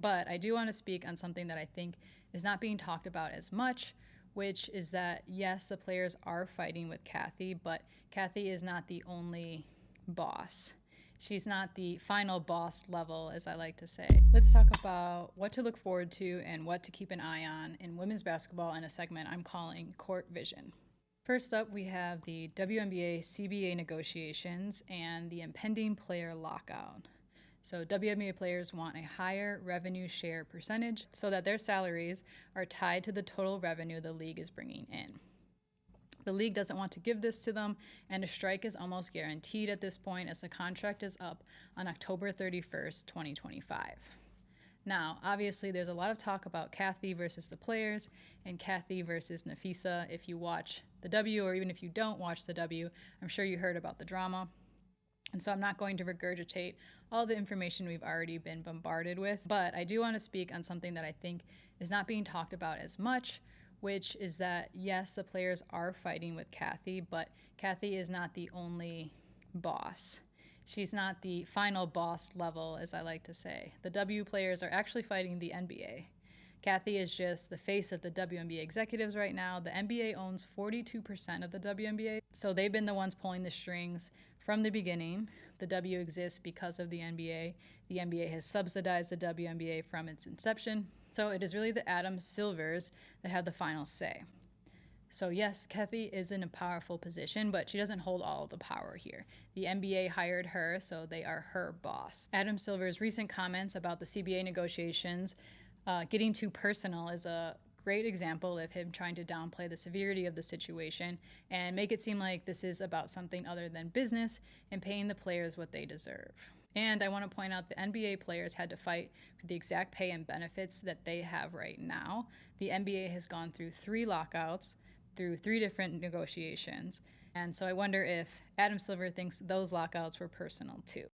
But I do want to speak on something that I think is not being talked about as much, which is that, yes, the players are fighting with Kathy, but Kathy is not the only boss. She's not the final boss level, as I like to say. Let's talk about what to look forward to and what to keep an eye on in women's basketball in a segment I'm calling Court Vision. First up, we have the WNBA CBA negotiations and the impending player lockout. So WNBA players want a higher revenue share percentage so that their salaries are tied to the total revenue the league is bringing in. The league doesn't want to give this to them, and a strike is almost guaranteed at this point as the contract is up on October 31st, 2025. Now, obviously, there's a lot of talk about Kathy versus the players and Kathy versus Nafisa. If you watch the W, or even if you don't watch the W, I'm sure you heard about the drama. And so I'm not going to regurgitate all the information we've already been bombarded with, but I do want to speak on something that I think is not being talked about as much, which is that, yes, the players are fighting with Kathy, but Kathy is not the only boss. She's not the final boss level, as I like to say. The W players are actually fighting the NBA. Kathy is just the face of the WNBA executives right now. The NBA owns 42% of the WNBA, so they've been the ones pulling the strings from the beginning. The W exists because of the NBA. The NBA has subsidized the WNBA from its inception. So it is really the Adam Silvers that have the final say. So yes, Kathy is in a powerful position, but she doesn't hold all of the power here. The NBA hired her, so they are her boss. Adam Silver's recent comments about the CBA negotiations getting too personal is a great example of him trying to downplay the severity of the situation and make it seem like this is about something other than business and paying the players what they deserve. And I want to point out the NBA players had to fight for the exact pay and benefits that they have right now. The NBA has gone through 3 lockouts, through 3 different negotiations. And so I wonder if Adam Silver thinks those lockouts were personal too.